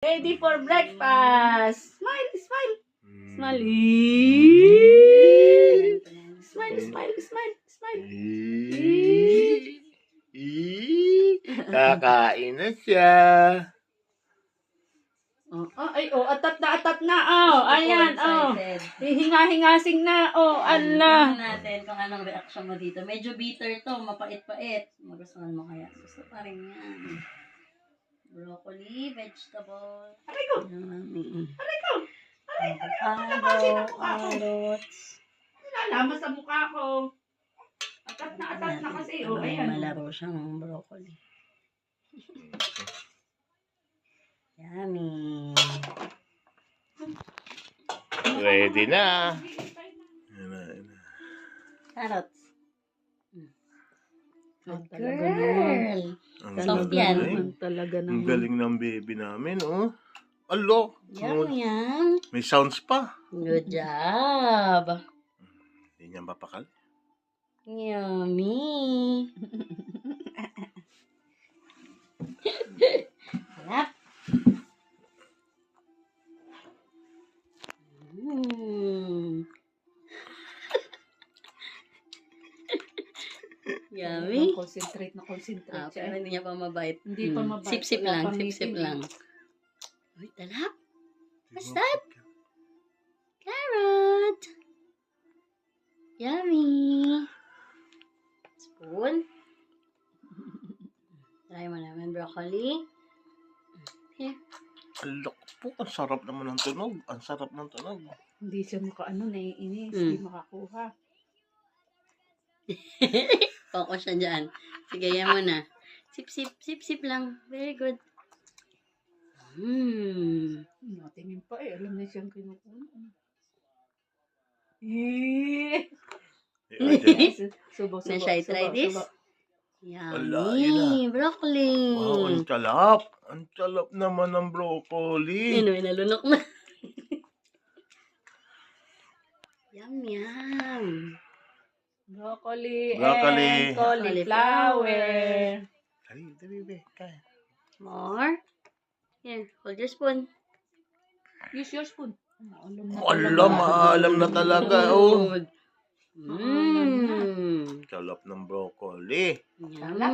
Ready for breakfast. Smile, smile. Smile. Smile, smile, smile, smile. Kakain na siya. Atat na, ayan, Hihinga-hingasing na, ala. Tingnan natin kung anong reaction mo dito. Medyo bitter to, mapait-pait. Magustuhan mo kaya? Gusto pa rin yan. Broccoli, vegetable. Aray ko, aray ko. Avocado, carrots. Nalalamas sa mukha ko. Atat na kasi, ayan. Malaro siyang broccoli. Yummy. Ready na. Carrots. Ang Good talaga girl. Ang Soft galing. yan. Ang talaga Ang naman. galing ng baby namin, oh. Alo. Yum. May sounds pa. Good job. Hindi niya mapakal. Yummy. Sarap. Yummy. Concentrate na concentrate siya. Pero hindi niya pa mabait. Hindi pa mabait. Sip-sip Wala lang, pang sip-sip ngipin. lang. Uy, talap. What's that? Carrot. Yummy. Spoon. Try mo naman broccoli. Here. Alok po. Ang sarap naman ng tunog. Ang sarap ng tunog. Hindi siya naiinis. Mm. Hindi makakuha. Focus siya dyan. Sige, yan mo na. Sip-sip, sip-sip lang. Very good. Tingin pa alam na siyang kinukuha. Subok, Na siya, try this? Wala, yun Yummy. Broccoli. Wow, ang talap. Ang talap naman ng broccoli. Yun, nalunok na. Yum, yum. Broccoli Broccoli. and cauliflower. Dali, dali, dali. Kaya. More. Here, hold your spoon. Use your spoon. Alam, maalam na talaga, oh. Good. Talap ng broccoli. Yum, Ala,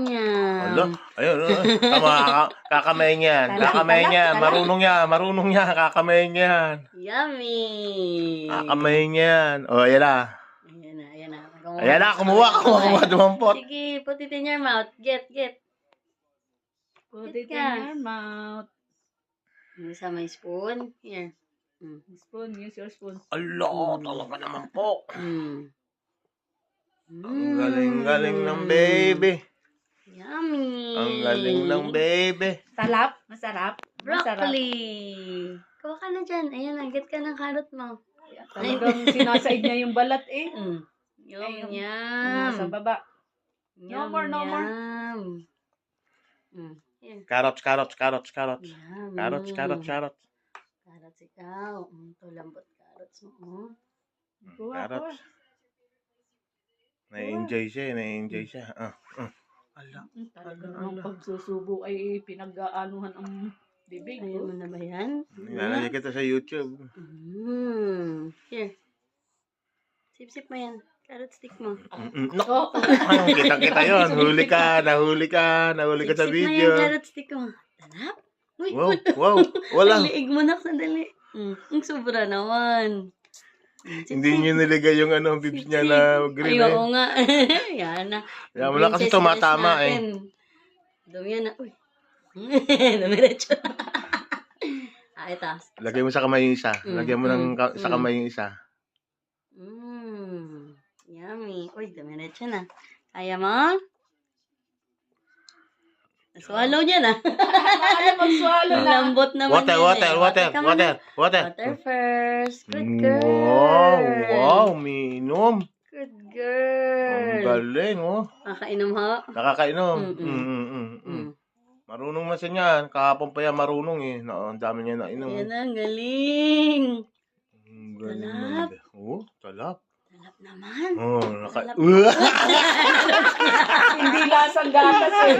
yum. ayun, tama, kakamay niyan. Kakamay niyan. Marunong niya, kakamay niyan. Yummy. Kakamay niyan. O, ayan na. Ayan na, ayan na. Ayan na, kumuha, dumampot. Sige, put it in your mouth. Get. Put Get it in ka. your mouth. Isa may spoon. Here. Spoon, use your spoon. Ala, talaga naman po. Ang Ang galing ng baby. Yummy. Ang galing ng baby. Sarap? Masarap? Broccoli. Kuha ka na dyan. Ayan, agad ka ng carrot mo. Talagang sinasaid niya yung balat eh. Yum, Ayun. yum. Sa baba. Yum, more, no more. yum. Here. Carrots. Yummy. Carrots. Carrots ikaw. Ito, lambot carrots mo. Kuha. Carrots. Na-enjoy siya. Ala. Talaga namang pagsusubo ay pinag-aanuhan ang bibig. Ayaw mo na ba yan? Nilalagay kita sa YouTube. Here. Sip-sip mo yan. Carrot stick mo. Nako. Kita yun. Nahuli ka sa Sip-sip mo video. yan, carrot stick mo. Talap? Uy, Wow. Wala. liig mo na, sandali. Ang sobra naman. Hindi niyo niligay yung bibs niya na green. Ay, oo nga. Yan na. Yan mo na kasi Princess tumatama natin. Dumi yan na. Uy. Dumiretso. Ito. Lagay mo sa kamay yung isa. Lagyan mo sa kamay yung isa. Yummy. Uy, dumiretso na. Kaya mo? Swallow niya na. Mag-swallow na. Lambot naman Water. Water first. Good girl. Wow, minom. Good Ang girl. galing, oh. Kakainom ho. Nakakainom. Mm. Marunong na siya niyan. Kahapon pa yan marunong eh. Ang dami niya nainom. Ayan na, ang galing. Ang galing Talap. naman. Oh, talap. Talap naman. Oh, Talap. Hindi lasang gatas eh.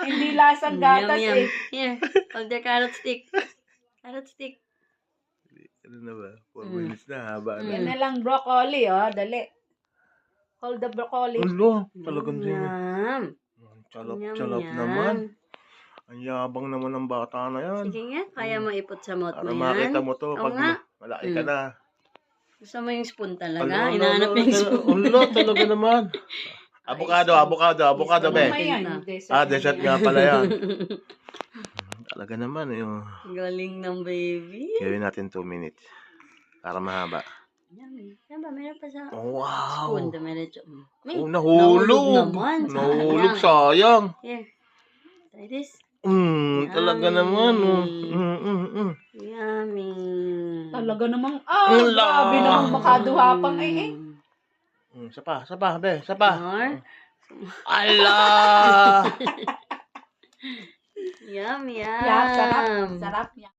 Hindi lasang gatas Yum, yum. eh. Here, hold the carrot stick. Carrot stick. Ano na ba? 4 minutes na, haba na. Yan na lang broccoli, oh. Dali. Hold the broccoli. Ulo, talagang din. Yum. Chalap-chalap Yum, naman. yum. Ang yabang naman ng bata na yan. Sige nga, kaya mo ipot sa mouth Para mo makita yan. mo to Oo pag nga. malaki ka na. Gusto mo yung spoon talaga? Hinahanap yung spoon. Ulo, talaga naman. Avocado, be. Ano yan? Dessert nga pala yan. Talaga naman, yung Galing ng baby. gawin natin 2 minutes. Para mahaba. Yummy. Yan ba, meron pa sa Wow! spoon. Dumiretso. May Oh, nahulog! naman. Nahulog, sayang. Here. Try this. Talaga Yummy. naman. Yummy. Talaga namang, Ala! grabe namang makaduha pang eh. Sapa, be, sapa. More. Ala! Yum, yum. Yeah, sarap. Sarap yan.